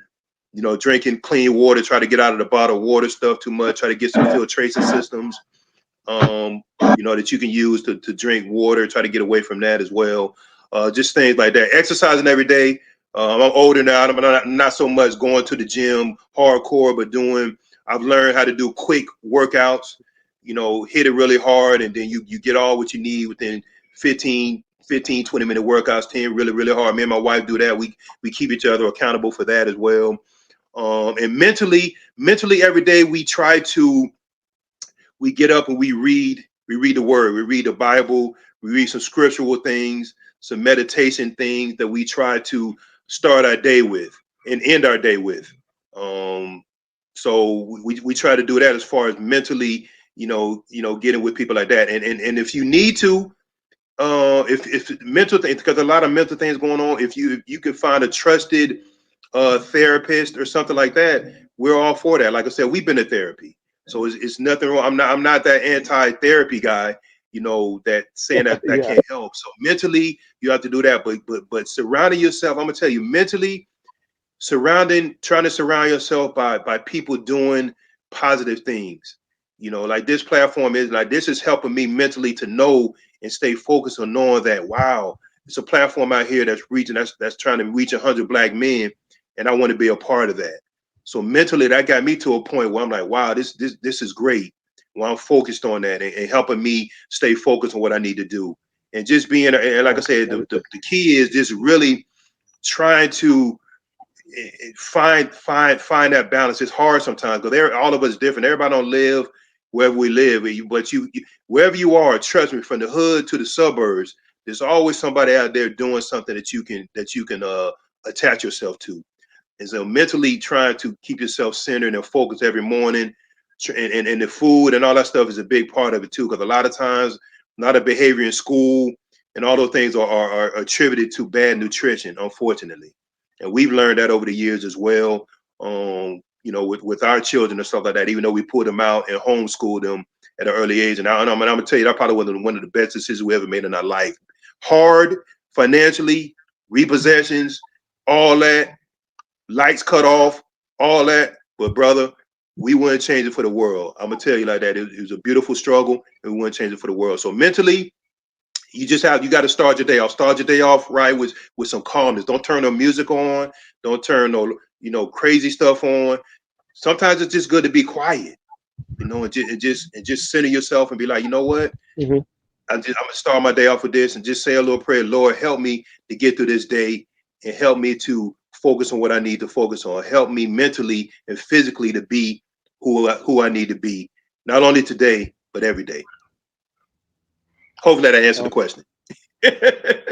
drinking clean water. Try to get out of the bottled water stuff too much. Try to get some filtration systems that you can use to drink water. Try to get away from that as well. Just things like that. Exercising every day. I'm older now. I'm not so much going to the gym hardcore, but I've learned how to do quick workouts. Hit it really hard, and then you get all what you need within 20-minute workouts, 10 really, really hard. Me and my wife do that. We keep each other accountable for that as well. And mentally every day we get up and we read the word, we read the Bible, we read some scriptural things, some meditation things that we try to start our day with and end our day with. Um, so we try to do that as far as mentally, getting with people like that. And if you need to, if mental things, because a lot of mental things going on, if you can find a trusted therapist or something like that, we're all for that. Like I said, we've been to therapy, so it's nothing wrong. I'm not that anti-therapy guy, that saying that Yeah. can't help. So mentally, you have to do that, but surrounding yourself, I'm gonna tell you, mentally trying to surround yourself by people doing positive things. Like this platform is like this is helping me mentally to know and stay focused on knowing that wow, it's a platform out here that's trying to reach 100 black men, and I want to be a part of that. So mentally, that got me to a point where I'm like, wow, this is great. Well, I'm focused on that and helping me stay focused on what I need to do, and just being and like I said, the key is just really trying to find that balance. It's hard sometimes because all of us different. Everybody don't live wherever we live, but wherever you are, trust me, from the hood to the suburbs, there's always somebody out there doing something that you can attach yourself to. And so mentally trying to keep yourself centered and focused every morning, and the food and all that stuff is a big part of it too. Because a lot of times, a lot of behavior in school and all those things are attributed to bad nutrition, unfortunately. And we've learned that over the years as well. with our children and stuff like that, even though we pulled them out and homeschooled them at an early age. And I'm gonna tell you, that probably one of the best decisions we ever made in our life. Hard financially, repossessions, all that, lights cut off, all that. But brother, we wouldn't change it for the world. I'm gonna tell you like that. It was a beautiful struggle, and we wouldn't change it for the world. So mentally, you got to start your day off. Start your day off right with some calmness. Don't turn no music on. Don't turn no crazy stuff on. Sometimes it's just good to be quiet, and just center yourself and be like, you know what? Hmm. I'm gonna start my day off with this and just say a little prayer. Lord, help me to get through this day and help me to focus on what I need to focus on. Help me mentally and physically to be who I need to be, not only today but every day. Hopefully that answered the question.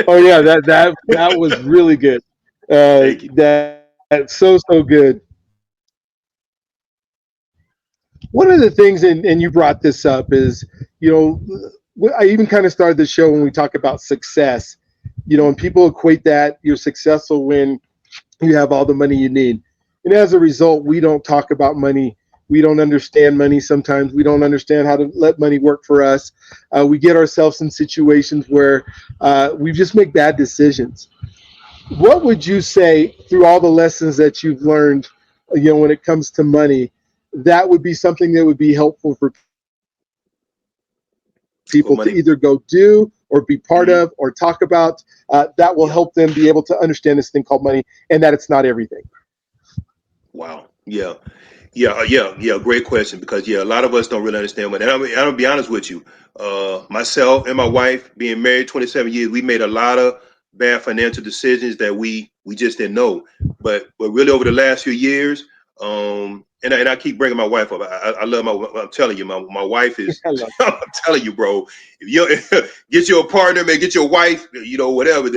Oh yeah, that was really good. Thank you. That's so good. One of the things, and you brought this up, is I even kind of started the show when we talk about success. And people equate that you're successful when you have all the money you need. And as a result, we don't talk about money. We don't understand money sometimes. We don't understand how to let money work for us. We get ourselves in situations where we just make bad decisions. What would you say through all the lessons that you've learned, when it comes to money, that would be something that would be helpful for people to either go do or be part For of money. or talk about, that will help them be able to understand this thing Yeah. called money and that it's not everything? Wow. Yeah. Yeah. Great question, because a lot of us don't really understand what. And I'll be honest with you. Myself and my wife, being married 27 years, we made a lot of bad financial decisions that we just didn't know. But really over the last few years, and I keep bringing my wife up. I love I'm telling you, my wife is. I love I'm telling you, bro. If you get your partner, man, get your wife, whatever.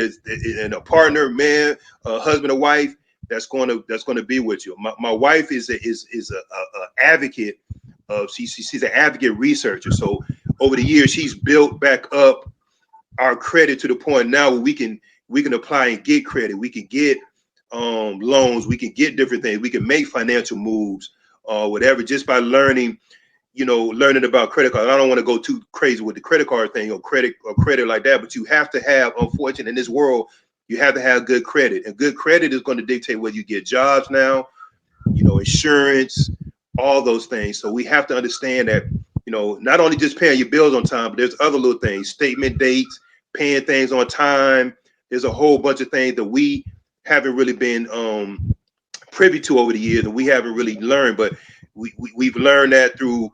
And a partner, man, a husband, or wife that's going to be with you. My wife is a advocate of she's an advocate researcher. So over the years, she's built back up our credit to the point now where we can apply and get credit. We can get loans. We can get different things. We can make financial moves or whatever, just by learning about credit cards. I don't want to go too crazy with the credit card thing or credit like that, but you have to have, unfortunately, in this world, you have to have good credit. And good credit is going to dictate whether you get jobs now, insurance, all those things. So we have to understand that, not only just paying your bills on time, but there's other little things, statement dates, paying things on time. There's a whole bunch of things that we haven't really been privy to over the years, and we haven't really learned. But we've learned that through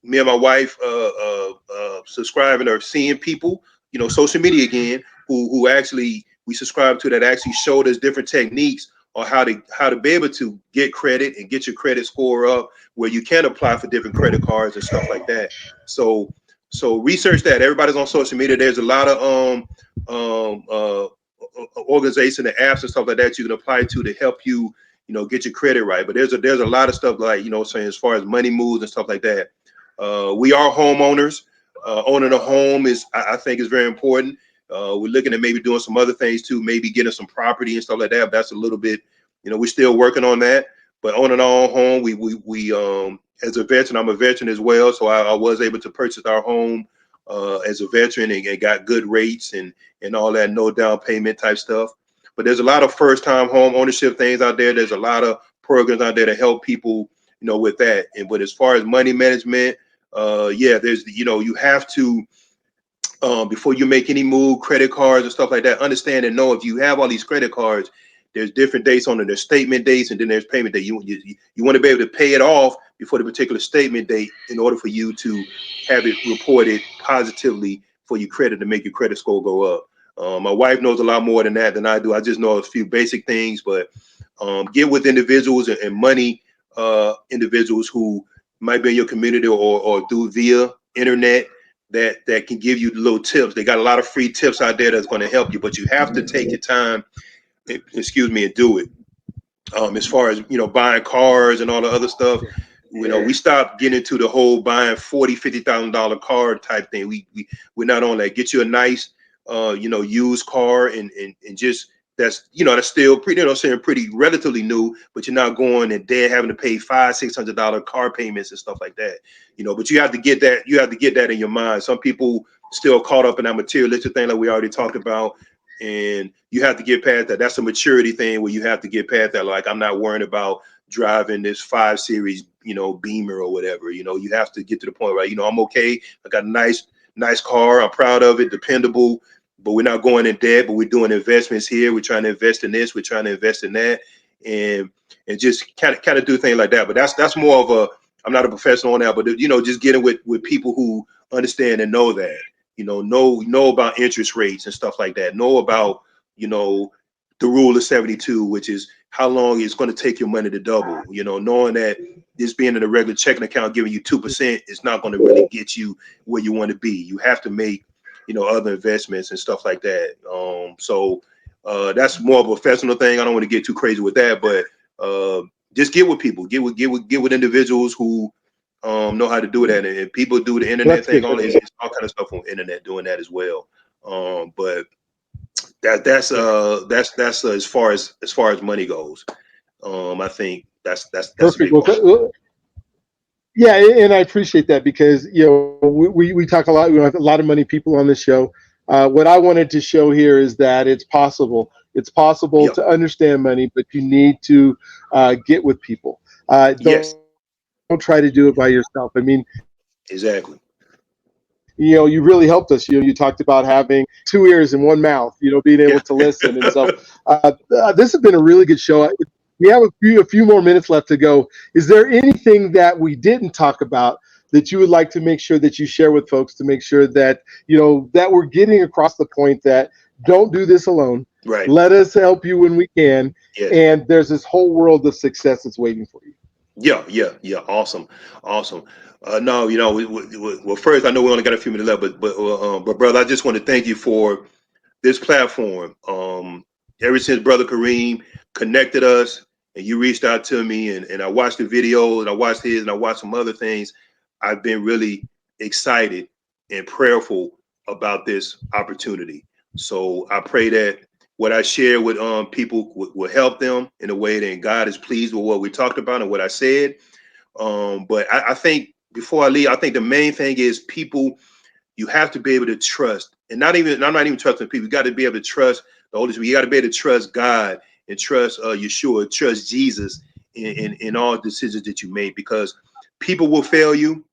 me and my wife subscribing or seeing people, social media again, who actually we subscribe to, that actually showed us different techniques on how to be able to get credit and get your credit score up, where you can apply for different credit cards and stuff like that. So research that. Everybody's on social media. There's a lot of um uh organization and apps and stuff like that you can apply to help you, get your credit right. But there's a lot of stuff, like, saying, as far as money moves and stuff like that. We are homeowners. Owning a home I think is very important. We're looking at maybe doing some other things too, maybe getting some property and stuff like that. But that's a little bit, we're still working on that. But owning our own home, we as a veteran, I'm a veteran as well, so I was able to purchase our home as a veteran, and got good rates and all that, no down payment type stuff. But there's a lot of first time home ownership things out there. There's a lot of programs out there to help people, with that. But as far as money management, there's, you have to, before you make any move, credit cards and stuff like that, understand and know, if you have all these credit cards, there's different dates on it. There's statement dates, and then there's payment date. You want to be able to pay it off before the particular statement date, in order for you to have it reported positively for your credit, to make your credit score go up. My wife knows a lot more than that than I do. I just know a few basic things. But get with individuals and money individuals who might be in your community, or through via internet, that can give you little tips. They got a lot of free tips out there that's going to help you, but you have to take your time, excuse me, and do it. As far as, buying cars and all the other stuff, we stopped getting into the whole buying $40,000-$50,000 car type thing. We're not on that. Get you a nice used car, and just that's, that's still pretty, saying pretty relatively new, but you're not going and dead having to pay $500-$600 car payments and stuff like that. But you have to get that, in your mind. Some people still caught up in that materialistic thing like we already talked about. And you have to get past that. That's a maturity thing where you have to get past that. Like, I'm not worrying about driving this 5 Series, Beamer or whatever. You have to get to the point where, I'm okay. I got a nice car. I'm proud of it, dependable, but we're not going in debt, but we're doing investments here. We're trying to invest in this. We're trying to invest in that, and just kind of do things like that. But that's more of a, I'm not a professional on that, but just getting with people who understand and know that, know about interest rates and stuff like that. Know about, the rule of 72, which is how long it's going to take your money to double. Knowing that this being in a regular checking account giving you 2% is not going to really get you where you want to be. You have to make, other investments and stuff like that. So that's more of a professional thing. I don't want to get too crazy with that, but just get with people, get with individuals who know how to do that. And people do the internet That's thing, good. it's all kind of stuff on the internet doing that as well. But that's as far as money goes. I think that's a Perfect. big part. Yeah, and I appreciate that because we talk a lot. We have a lot of money people on this show. What I wanted to show here is that it's possible. It's possible Yeah. to understand money, but you need to get with people. Yes. Don't try to do it by yourself. I mean, Exactly. you really helped us. You talked about having 2 ears and 1 mouth. Being Yeah. able to listen. And so this has been a really good show. We have a few more minutes left to go. Is there anything that we didn't talk about that you would like to make sure that you share with folks to make sure that that we're getting across the point that don't do this alone. Right. Let us help you when we can. Yes. And there's this whole world of success that's waiting for you. Yeah. Awesome. No, well, first, I know we only got a few minutes left, but brother, I just want to thank you for this platform. Ever since Brother Kareem connected us and you reached out to me, and I watched the video and I watched his and I watched some other things, I've been really excited and prayerful about this opportunity. So I pray that what I share with people will help them in a way that God is pleased with what we talked about and what I said. But I think before I leave, I think the main thing is people, you have to be able to trust, and I'm not even trusting people. You got to be able to trust the Holy Spirit. You got to be able to trust God and trust Yeshua, trust Jesus in all decisions that you make, because people will fail you,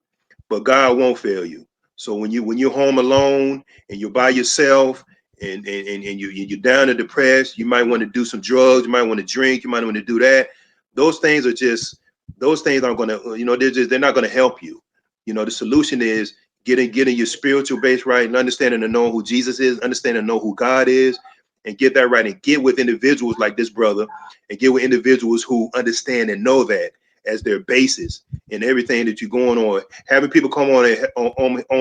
but God won't fail you. So when you're home alone and you're by yourself and you're down and depressed, you might want to do some drugs, you might want to drink, you might want to do that. Those things aren't going to, they're not going to help you. The solution is getting your spiritual base right and understanding and knowing who Jesus is, understanding and know who God is, and get that right, and get with individuals like this brother, and get with individuals who understand and know that as their basis in everything that you're going on. Having people come on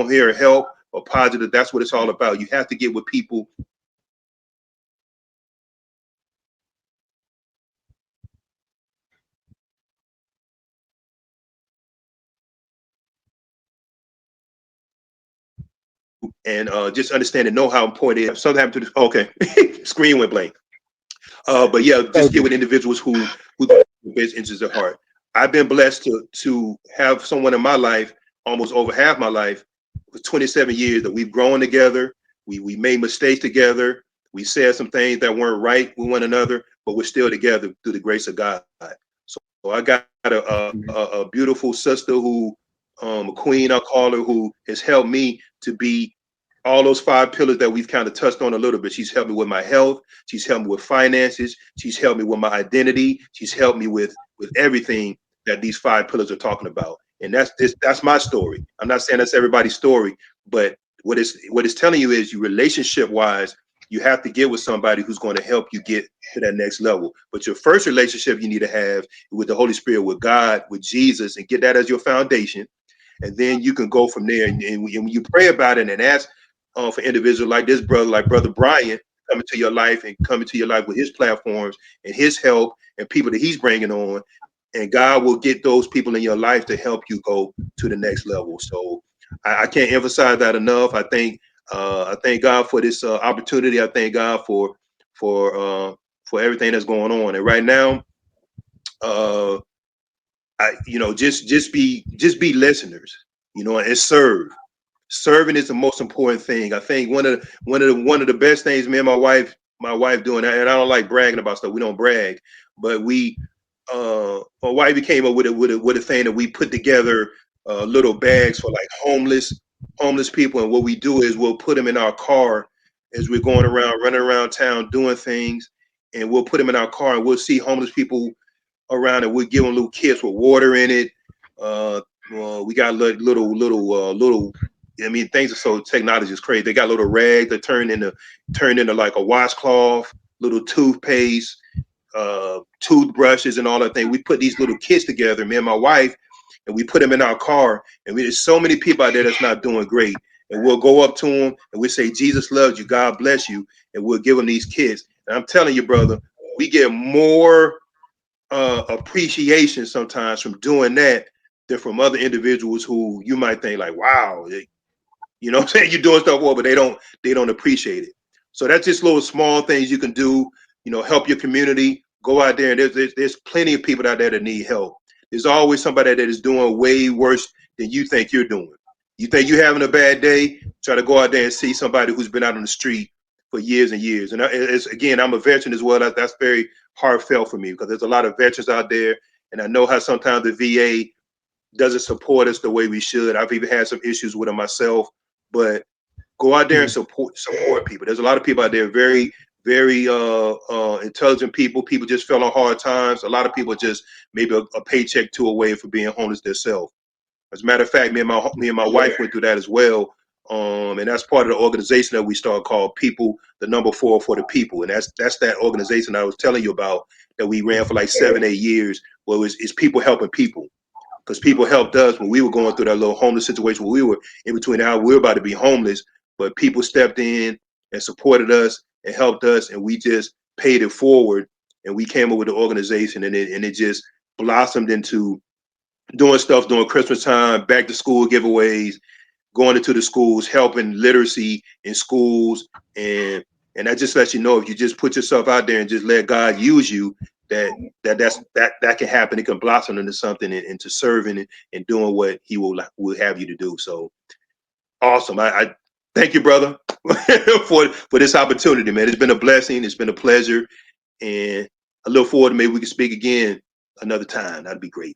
here and help or positive, that's what it's all about. You have to get with people and just understand and know how important it is. Something happened to this. Okay, screen went blank. But yeah, just get with individuals who best interests at heart. I've been blessed to have someone in my life, almost over half my life, for 27 years, that we've grown together. We made mistakes together. We said some things that weren't right with one another, but we're still together through the grace of God. So I got a beautiful sister who, a queen, I'll call her, who has helped me to be all those 5 pillars that we've kind of touched on a little bit. She's helped me with my health. She's helped me with finances. She's helped me with my identity. She's helped me with everything that these 5 pillars are talking about. And that's my story. I'm not saying that's everybody's story, but what it's telling you is, you relationship wise, you have to get with somebody who's going to help you get to that next level. But your first relationship you need to have with the Holy Spirit, with God, with Jesus, and get that as your foundation. And then you can go from there. And when you pray about it and ask for individuals like this brother, like Brother Brian, coming to your life and coming to your life with his platforms and his help and people that he's bringing on, and God will get those people in your life to help you go to the next level. So I can't emphasize that enough. I thank God for this opportunity. I thank God for everything that's going on. And right now, just be listeners, and serve. Serving is the most important thing. I think one of the best things me and my wife doing, and I don't like bragging about stuff. We don't brag, but my wife came up with a thing that we put together little bags for like homeless people, and what we do is we'll put them in our car as we're going around, running around town doing things, and we'll put them in our car, and we'll see homeless people around, and we'll give them little kits with water in it. Uh, we got little. I mean, things are so technology is crazy. They got little rags that turn into like a washcloth, little toothpaste, toothbrushes, and all that thing. We put these little kits together, me and my wife, and we put them in our car. And there's so many people out there that's not doing great. And we'll go up to them and we say, Jesus loves you, God bless you, and we'll give them these kits. And I'm telling you, brother, we get more appreciation sometimes from doing that than from other individuals who you might think like, wow, what I'm saying, you're doing stuff well, but they don't appreciate it. So that's just little small things you can do. Help your community. Go out there, and there's plenty of people out there that need help. There's always somebody that is doing way worse than you think you're doing. You think you're having a bad day? Try to go out there and see somebody who's been out on the street for years and years. And again, I'm a veteran as well. That's very heartfelt for me because there's a lot of veterans out there, and I know how sometimes the VA doesn't support us the way we should. I've even had some issues with them myself, but go out there and support people. There's a lot of people out there, very, very intelligent people. People just fell on hard times. A lot of people just maybe a paycheck two away for being homeless themselves. As a matter of fact, me and my wife went through that as well. And that's part of the organization that we started called People, the number 4 for the people. And that's that organization I was telling you about that we ran for like 7-8 years. Well, it's people helping people. Because people helped us when we were going through that little homeless situation where we were in between how we were about to be homeless, but people stepped in and supported us and helped us, and we just paid it forward, and we came up with the organization, and it just blossomed into doing stuff during Christmas time, back to school giveaways, going into the schools, helping literacy in schools, and that just lets you know if you just put yourself out there and just let God use you, that can happen. It can blossom into something, and into serving and doing what He will have you to do. So awesome! I thank you, brother, for this opportunity, man. It's been a blessing. It's been a pleasure, and I look forward to maybe we can speak again another time. That'd be great.